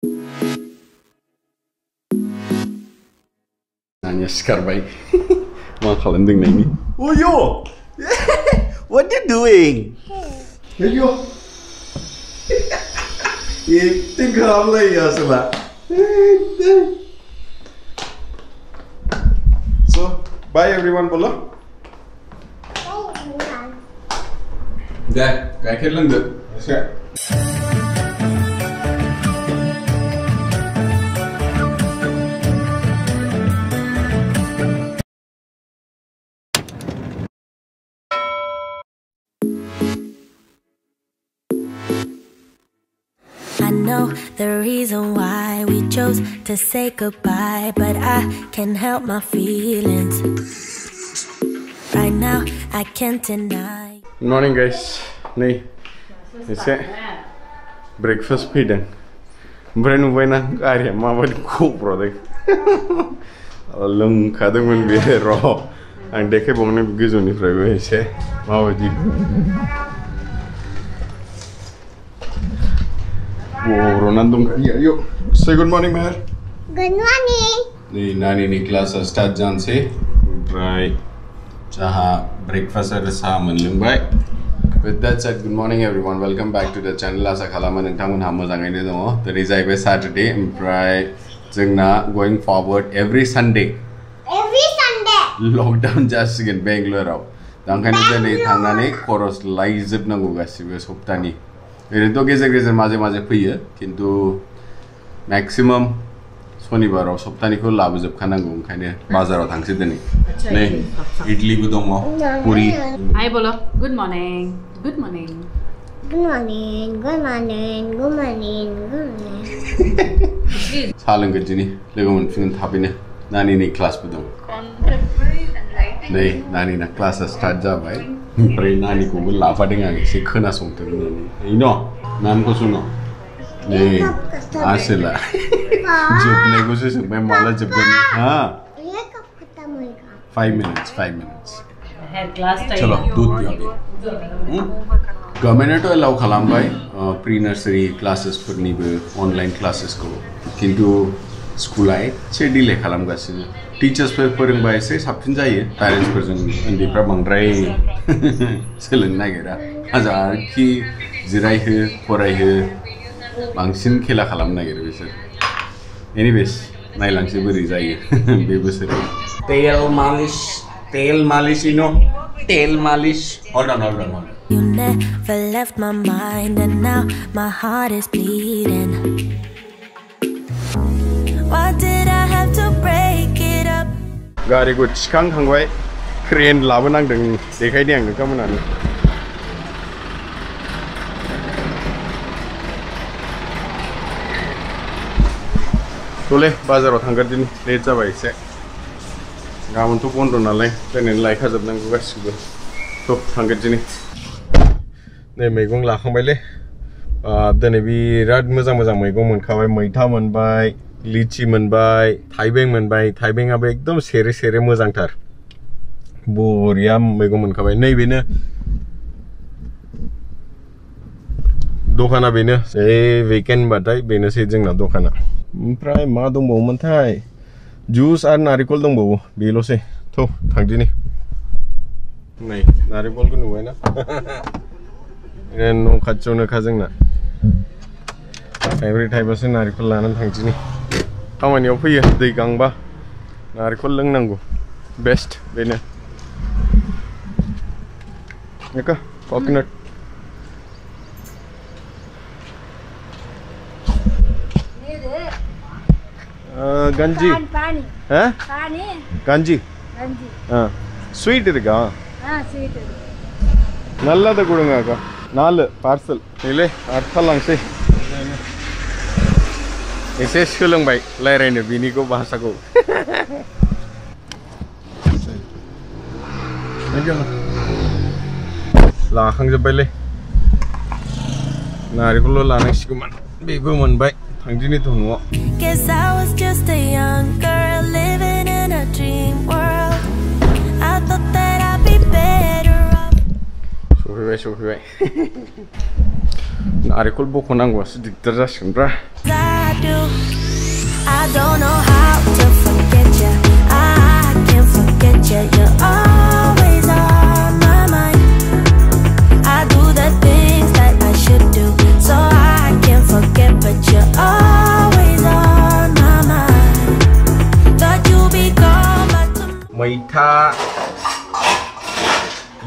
Nanya sekarang, mau kalian dengar ini? Oh yo, what you doing? Hey yo, itu kamu lah ya salah. So, bye everyone, bolo. Dah, kaya kailan deh? Siap. I know the reason why we chose to say goodbye, but I can't help my feelings. Right now, I can't deny. Good morning, guys. Nih, ini breakfast pidang. Brand new na karya, mama di kopro dek. Alung kadang men biar raw. Ang deke bongne begitu nih frekuensi. Mama di. Wow, Ronaldo, yuk. Say good morning, Meher. Good morning. Nih, nani nih kelas start jam se. Right. Jaha breakfast ada sama lembay. With that said, good morning everyone. Welcome back to the channel. Asa khalaman nangtamun hamu jangai ni dong. Today is Saturday. Right. Jengna going forward every Sunday. Every Sunday. Lockdown just again Bangalore. Dangkan itu nih thangna nih koros live nanggu gasi bes hoptani. Ini tuh geser-geser maze-maze punya, kintu maximum शनिबार और सप्ताह को लाभ जब खाना घूम खाने बाजार और थंगसे देने नहीं इडली को दो माँ पूरी हाय बोलो good morning good morning Good morning. Good morning. Good morning. Good morning. सालन के जिनी लेकिन उन फिर थापी ने नानी ने क्लास पे दो नहीं नानी ना क्लास स्टार्ट जा भाई पर नानी को वो लाभ आदेंगे से खाना सोंगते हैं नानी इनो नाम को सुनो नहीं आसेला जब नेगोशिएशन में माला जब हाँ ये कब खत्म होएगा? 5 minutes 5 minutes है क्लास टाइम चलो दूध पियो अभी गवर्नमेंट तो अलाउ खालाम भाई प्री नर्सरी क्लासेस पर नीबे ऑनलाइन क्लासेस को किंतु स्कूल आए से डिले खालाम गासे टीचर्स पर पढ़ने बाय से साबसिन जाये पेरेंट्स पर जन अंधी पर बंगराई सेलन ना गेरा हजार की जिराई है पढ़ाई है बांसिन खेला खालाम ना गेरा बिसर anyways नाइलांसे बरी जाये बे बिसर तेल मालिश you know तेल मालिश hold on You never left my mind, and now my heart is bleeding. Why did I have to break it up? गाड़ी को चिकांग थांबाय क्रेन लाबोनांदों देखायदों आं नोंथांमोनानो तोले बाजाराव थांगारदिनि लेट जाबाय एसे गाबोनथ' बन्द नालाय दिनैनो लायखाजोबनांगौ गासिबो थ' थांगारदिनि नै मैगं लाखांबायले दिनै बिराद मोजां मोजां मैगं मोनखाबाय मैथा मोनबाय लिची मोनबाय थाइबें मोनबाय थाइबेंआबो एकदम सेरे सेरे मोजांथार बरिया मैगं मोनखाबाय नैबेनो दखाना बेनो ए वीकेंड बाथाय बेनोसै जोंना दखाना ओमफ्राय मा दंबावोमोनथाय जुस आरो नारिकल दंबावो बेल'सै थ' थांदिनि नै नारिकलखौ नुबायना न' खाथियावनोखा जोंना थाइब्रै थाइबासो नारिकल लानानै थांदिनि खामानियाव फैयो दै गांबा नारिकल लोंनांगौ बेस्ट बेनो एका कक'नाट गंजी हैं गंजी हाँ स्वीट इरुका हाँ स्वीट नल्लदा कुडुंगा अक्का 4 पार्सल इले आर्थालांसै एसे सोलोंबाय रायलायनो बिनिखौ भाषाखौ लाखांजोब्बायलै नारिकल लानांसिगौमोन बेबो मोनबाय थांदिनिथ' न'आव Guess I was just a young girl living in a dream world. I thought that I'd be better off. सफैबाय नारेंखल बखनांगौसो दिगदार जासिगोनब्रा I don't know how to forget you. I can't forget you. You're always on my mind. I do the things that I should do, so I can't forget. But you're always on my mind. Thought you'd be gone, but मैथा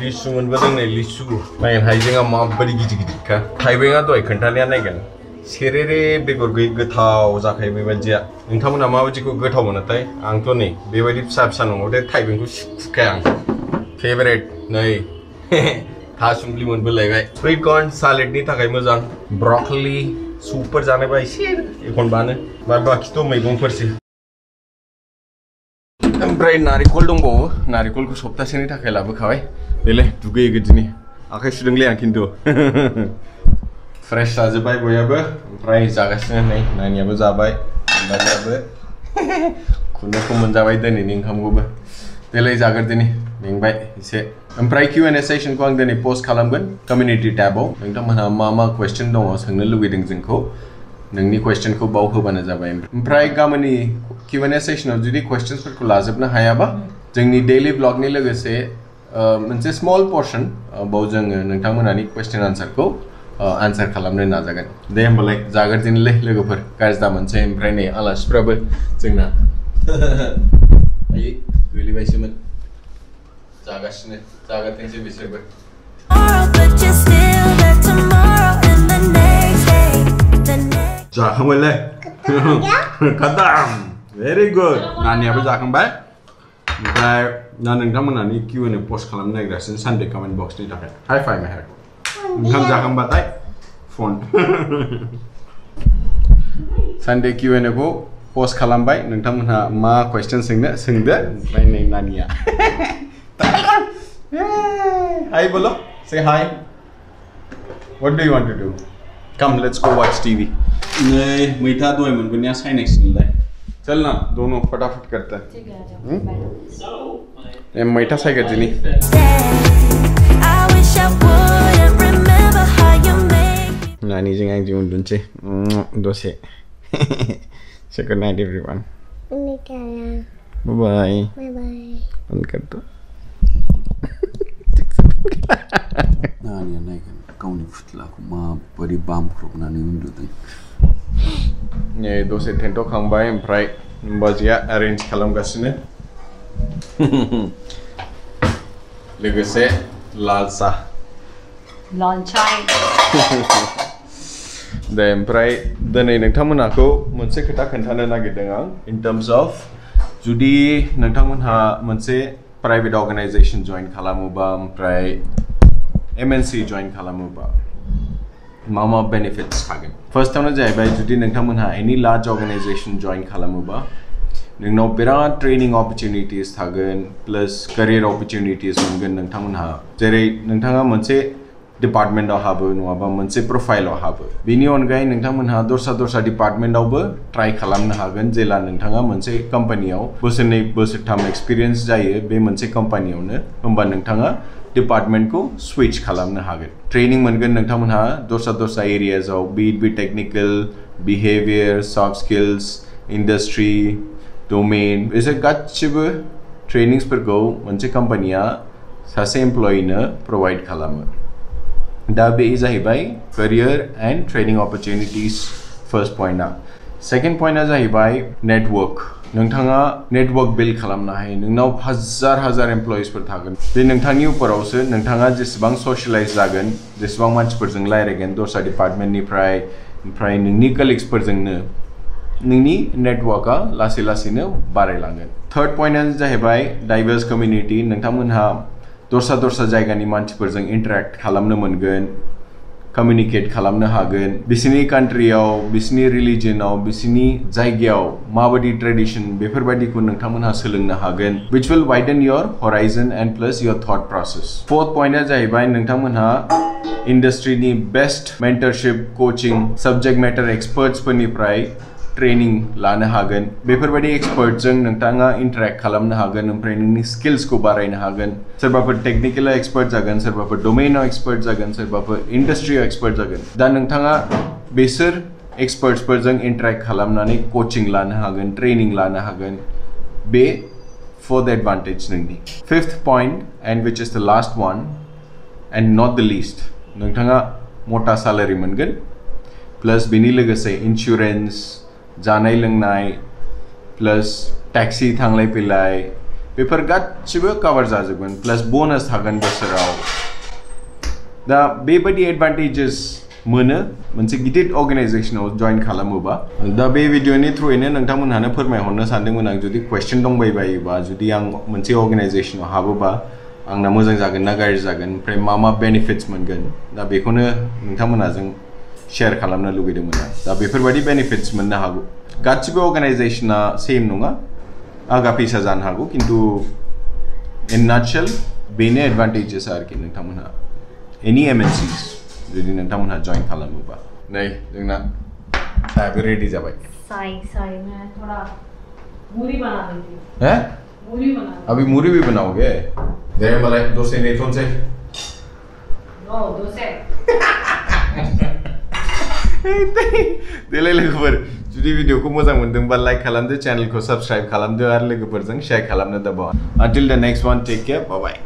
लिसु मोनबोदों नै लिसु नायन हाइजेंआ माबायदि गिदिर गिदिरखा थाइबेंआ दहाय खोन्थानाया नायगोन सेरेरे बेगर गैयै गोथाव जाखायो बेबायदिया नोंथांमोना माबायदिखौ गोथाव मोनोथाय आंथ' नै बेबायदि फिसा फिसा नङाबाथाय थाइबेंखौ सुखाया आं फेभरेट नै थासुमलि मोनबोलायबाय स्वीट कॉर्न सालादनि थाखाय मोजां ब्रकली सुपफोर जानोबा एसे एखनबानो बाद बाखिथ' मैगंफोरसो ओमफ्राय नारिखल दंबावो नारिखलखौ सप्तासेनि थाखाय लाबोखाबाय देलाय दुगैयो गोदिनि आखाइ सुदोंलै आं खिन्थु फ्रेश जाजोब्बाय बयहाबो ओमफ्राय जागासिनो नै नानियाबो जाबाय बाबायाबो खुनुखौ मोनजाबाय दिनैनि ओंखामखौबो देलाय जाग्रोदिनि मेंबाय एसे ओमफ्राय Q&A सेसनखौ आं दिनै पस्ट खालामगोन कमिउनिटि टैबआव नोंथांमोनहा मा मा क्वेश्चन दङ सोंनो लुगैदों जोंखौ नोंनि क्वेश्चनखौ बाव होबानो जाबाय ओमफ्राय गाबोननि Q&A सेसनाव जुदि क्वेश्चन्सफोरखौ लाजोबनो हायाबा जोंनि डेली ब्लगनि लोगोसे मोनसे स्मल पोर्शन बाव जोङो नोंथांमोनहानि क्वेश्चन आन्सारखौ आन्सार खालामनो नाजागोन दे होमबालाय जाग्रोदिनिलै लोगोफोर गाज्रि दामोनसै ओमफ्राय नै आलासिफ्राबो जोंना आयै गोलैबायसोमोन जागासिनो जागाथोंसै बिसोरबो जाखांबायलै खतम भेरि गुड नानियाबो जाखांबाय ओमफ्राय दा नोंथांमोनहानि Q&A पस्ट खालामनो नागिरगासिनो सानडे कमेन्ट बक्सनि थाखाय हाइ फाइ मेहेर ओंखाम जाखांबाथाय फन सानडे Q&A खौ पस्ट खालामबाय नोंथांमोनहा मा क्वेश्चन सोंदो ओमफ्राय नै नानिया हाय बोलो से hi what do you want to do come let's go watch TV नहीं मीठा दो है मुझे साइनेक्स मिलता है चल ना दोनों फटाफट करते हैं ये मीठा साइक जनी नानी जिंग आंग जिंग दुंचे दोसे so good night everyone bye bye bye कर दो नानी नहीं कर गावनि फुटलाखौ माबोरै बामख्रबनानै उन्दुदों नै दसे थेन्थ'खांबाय ओमफ्राय बाजिया अरेन्ज खालामगासिनो लोगोसे लाल साह दे ओमफ्राय दिनै नोंथांमोनहाखौ मोनसे खोथा खोन्थानो नागिरदों आं इन टर्म्स अफ जुदि नोंथांमोनहा मोनसे प्राइवेट अर्गेनाइजेशन जइन खालामोबा ओमफ्राय MNC जइन खालामोबा मा बेनिफिट्स थागोन फार्स्टआवनो जाहैबाय जुदि नोंथांमोनहा एनी लार्ज अर्गेनाइजेशन जइन खालामोबा नोंनाव बिराद ट्रेनिंग अपॉर्चुनिटीज थागोन प्लस करियर अपॉर्चुनिटीज मोनगोन नोंथांमोनहा जेरै नोंथाङा मोनसे डिपार्टमेन्टआव हाबो नङाबा मोनसे प्रोफाइलाव हाबो बेनि अनगायै नोंथांमोनहा दस्रा डिपार्टमेन्टआवबो ट्राई खालामनो हागोन जेला नोंथाङा मोनसे कम्पानियाव बोसोरनै बोसोरथाम एक्सपिरियेन्स जायो बे मोनसे कम्पानियावनो होमबा नोंथाङा डिपार्टमेन्टखौ स्विच खालामनो हागोन ट्रेनिंग मोनगोन नोंथांमोनहा दस्रा एरियाजआव बी technical behaviour soft skills industry domain बिसोर गासिबो ट्रेनिंग्सफोरखौ मोनसे कम्पानिया सासे एमप्लयिनो प्रोवाइड खालामो दा बे जाहैबाय career and training opportunities first पॉइंटआ सेकेंड पॉइंटआ जाहैबाय नेटवर्क नोंथाङा नेटवर्क बिल्ड खालामनो हायो नोंनाव हाजार एमप्लयिजफोर थागोन बे नोंथांनि उपरावसो नोंथाङा जेसेबां सशियलाइज जागोन जेसेबां मानसिफोरजों रायलायगोन दस्रा डिपार्टमेन्टनिफ्राय ओमफ्राय नोंनि कलिग्सफोरजोंनो नोंनि नेटवर्कआ लासै लासैनो बारायलांगोन थर्ड पॉइंटआनो जाहैबाय डाइवर्स कम्युनिटी नोंथांमोनहा दस्रा जायगानि मानसिफोरजों इंटरेक्ट खालामनो मोनगोन कम्युनिकेट खालामनो हागोन बिसिनि कान्ट्रियाव बिसिनि रिलिजनाव बिसिनि जायगायाव माबायदि ट्रेडिशन बेफोरबायदिखौ नोंथांमोनहा सोलोंनो हागोन which will widen your horizon and plus your thought process fourth पॉइंटआ जाहैबाय नोंथांमोनहा इंडस्ट्रीनि best mentorship coaching subject matter experts फोरनिफ्राय ट्रेनिंग लानो हागोन बेफोरबायदि एक्सपर्टजों नोंथाङा इंटरेक्ट खालामनो हागोन ओमफ्राय नोंनि स्किल्सखौ बारायनो हागोन सोरबाफोर टेक्निकल एक्सपर्ट जागोन सोरबाफोर डोमेनाव एक्सपर्ट जागोन सोरबाफोर इंडस्ट्रियाव एक्सपर्ट जागोन दा नोंथाङा बेसोर एक्सपर्ट्सफोरजों इंटरेक्ट खालामनानै कोचिंग लानो हागोन ट्रेनिंग लानो हागोन बे for the advantage नोंनि fifth point and which is the last one and not the least नोंथाङा मोटा सैलरी मोनगोन प्लस बेनि लोगोसे इंश्योरेंस जानाय लोंनाय प्लस टैक्सी थांलाय फैलाय बेफोर गासिबो कवर जाजोबगोन प्लस बोनस थागोन बोसोराव दा बेबायदि एडभान्टेजेस मोनो मोनसे गिदिर अर्गेनाइजेशनाव जॉइन खालामोबा दा बे भिडियोनि थ्रुयैनो नोंथांमोनहानो फोरमायहरनो सानदोंमोन आं जुदि क्वेश्चन दंबायबायोबा जुदि आं मोनसे अर्गेनाइजेशनाव हाबोबा आंना मोजां जागोन ना गाज्रि जागोन ओमफ्राय मा बेनिफिट्स मोनगोन दा बेखौनो नोंथांमोनहाजों शेयर खालामनो लुगैदोंमोन आं दा बेफोरबायदि बेनिफिट्स मोननो हागौ गासिबो अर्गेनाइजेशना सेम नङा आगा फैसा जानो हागौ खिन्थु इन नाटशेल बेनो एडभान्टेजेस आरोखि नोंथांमोनहा एनी एमएनसीज जुदि नोंथांमोनहा जॉइन खालामोबा नै जोंना साहाबो रेडी जाबाय साई मैं थोड़ा मूरी बना देती हूँ हैं मूरी बना अभी मूरी भी बनाओगे दे मलाई दसे नेथ'नोसै दसे देलाय लोगोफोर जुदि भिडियोखौ मोजां मोनदोंबा लाइक खालामदो चैनलखौ सब्सक्राइब खालामदो आरो लोगोफोरजों शेयर खालामनो दाबाव until the next one take care bye bye